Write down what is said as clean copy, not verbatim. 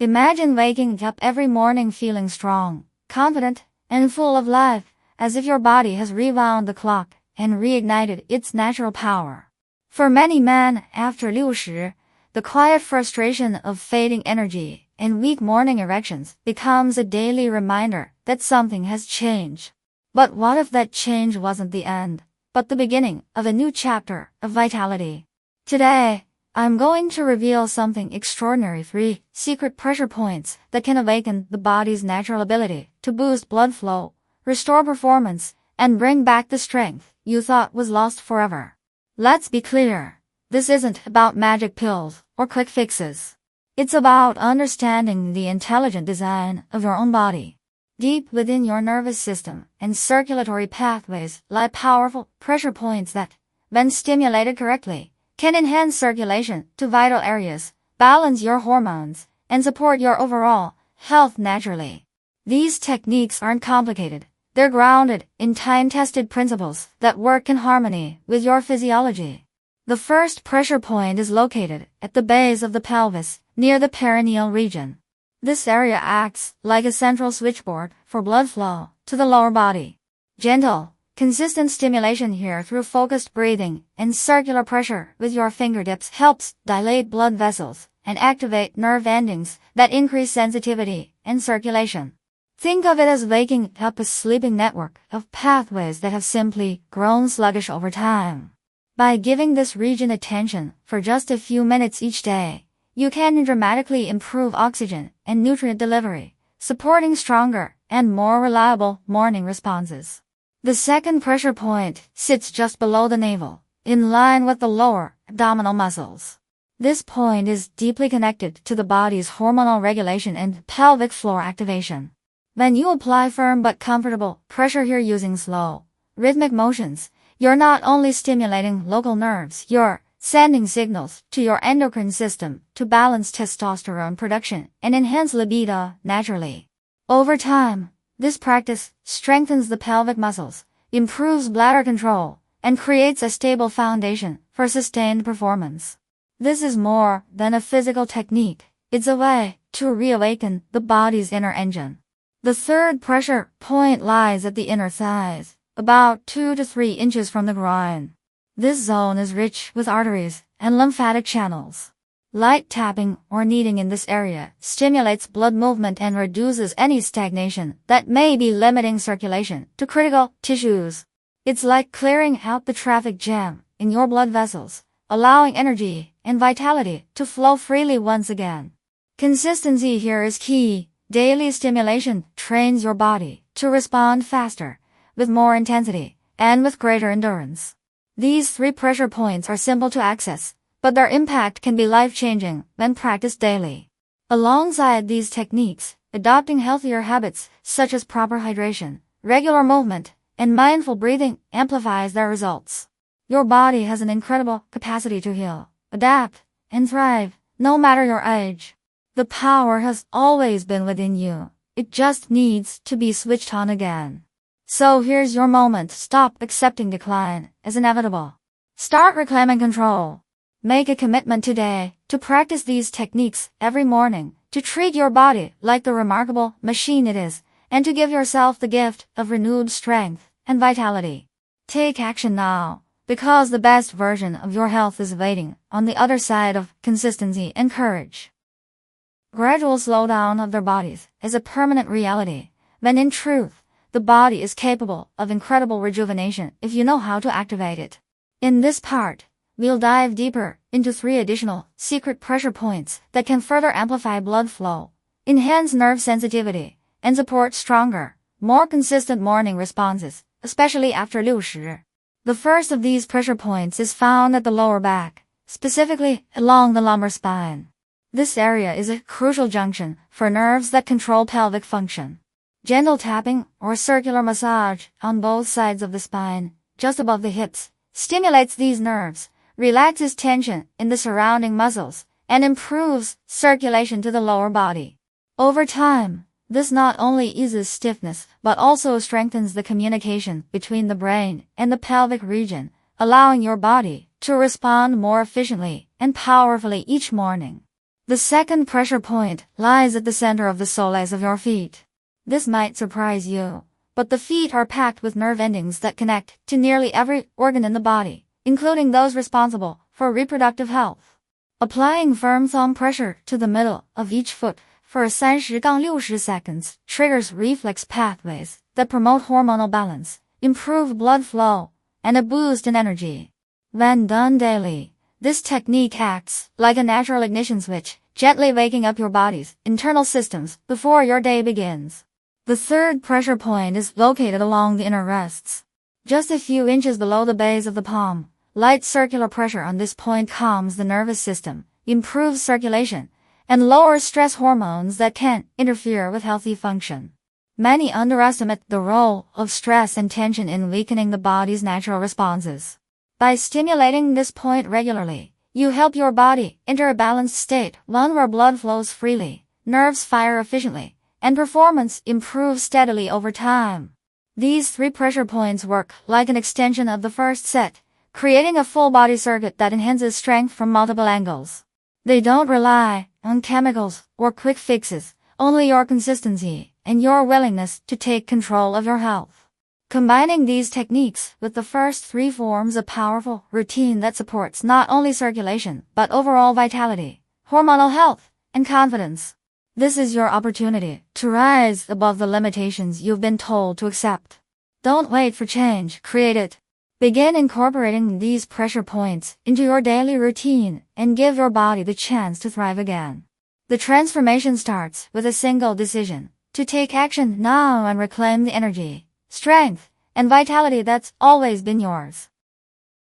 Imagine waking up every morning feeling strong, confident, and full of life, as if your body has rewound the clock and reignited its natural power. For many men, after 60, the quiet frustration of fading energy and weak morning erections becomes a daily reminder that something has changed. But what if that change wasn't the end, but the beginning of a new chapter of vitality? Today, I'm going to reveal something extraordinary: 3 secret pressure points that can awaken the body's natural ability to boost blood flow, restore performance, and bring back the strength you thought was lost forever. Let's be clear, this isn't about magic pills or quick fixes. It's about understanding the intelligent design of your own body. Deep within your nervous system and circulatory pathways lie powerful pressure points that, when stimulated correctly, can enhance circulation to vital areas, balance your hormones, and support your overall health naturally. These techniques aren't complicated. They're grounded in time-tested principles that work in harmony with your physiology. The first pressure point is located at the base of the pelvis, near the perineal region. This area acts like a central switchboard for blood flow to the lower body. Gentle, consistent stimulation here through focused breathing and circular pressure with your fingertips helps dilate blood vessels and activate nerve endings that increase sensitivity and circulation. Think of it as waking up a sleeping network of pathways that have simply grown sluggish over time. By giving this region attention for just a few minutes each day, you can dramatically improve oxygen and nutrient delivery, supporting stronger and more reliable morning responses. The second pressure point sits just below the navel, in line with the lower abdominal muscles. This point is deeply connected to the body's hormonal regulation and pelvic floor activation. When you apply firm but comfortable pressure here using slow, rhythmic motions, you're not only stimulating local nerves, you're sending signals to your endocrine system to balance testosterone production and enhance libido naturally. Over time, this practice strengthens the pelvic muscles, improves bladder control, and creates a stable foundation for sustained performance. This is more than a physical technique. It's a way to reawaken the body's inner engine. The third pressure point lies at the inner thighs, about 2 to 3 inches from the groin. This zone is rich with arteries and lymphatic channels. Light tapping or kneading in this area stimulates blood movement and reduces any stagnation that may be limiting circulation to critical tissues. It's like clearing out the traffic jam in your blood vessels, allowing energy and vitality to flow freely once again. Consistency here is key. Daily stimulation trains your body to respond faster, with more intensity, and with greater endurance. These 3 pressure points are simple to access, but their impact can be life-changing when practiced daily. Alongside these techniques, adopting healthier habits such as proper hydration, regular movement, and mindful breathing amplifies their results. Your body has an incredible capacity to heal, adapt, and thrive, no matter your age. The power has always been within you. It just needs to be switched on again. So here's your moment. Stop accepting decline as inevitable. Start reclaiming control. Make a commitment today to practice these techniques every morning, to treat your body like the remarkable machine it is, and to give yourself the gift of renewed strength and vitality. Take action now, because the best version of your health is waiting on the other side of consistency and courage. Gradual slowdown of their bodies is a permanent reality, when in truth, the body is capable of incredible rejuvenation if you know how to activate it. In this part, we'll dive deeper into 3 additional secret pressure points that can further amplify blood flow, enhance nerve sensitivity, and support stronger, more consistent morning responses, especially after 60. The first of these pressure points is found at the lower back, specifically along the lumbar spine. This area is a crucial junction for nerves that control pelvic function. Gentle tapping or circular massage on both sides of the spine, just above the hips, stimulates these nerves, relaxes tension in the surrounding muscles, and improves circulation to the lower body. Over time, this not only eases stiffness but also strengthens the communication between the brain and the pelvic region, allowing your body to respond more efficiently and powerfully each morning. The second pressure point lies at the center of the soles of your feet. This might surprise you, but the feet are packed with nerve endings that connect to nearly every organ in the body, including those responsible for reproductive health. Applying firm thumb pressure to the middle of each foot for 30-60 seconds triggers reflex pathways that promote hormonal balance, improve blood flow, and a boost in energy. When done daily, this technique acts like a natural ignition switch, gently waking up your body's internal systems before your day begins. The third pressure point is located along the inner wrists. Just a few inches below the base of the palm, light circular pressure on this point calms the nervous system, improves circulation, and lowers stress hormones that can interfere with healthy function. Many underestimate the role of stress and tension in weakening the body's natural responses. By stimulating this point regularly, you help your body enter a balanced state, one where blood flows freely, nerves fire efficiently, and performance improves steadily over time. These 3 pressure points work like an extension of the first set, creating a full body circuit that enhances strength from multiple angles. They don't rely on chemicals or quick fixes, only your consistency and your willingness to take control of your health. Combining these techniques with the first 3 forms a powerful routine that supports not only circulation but overall vitality, hormonal health, and confidence. This is your opportunity to rise above the limitations you've been told to accept. Don't wait for change, create it. Begin incorporating these pressure points into your daily routine and give your body the chance to thrive again. The transformation starts with a single decision: to take action now and reclaim the energy, strength, and vitality that's always been yours.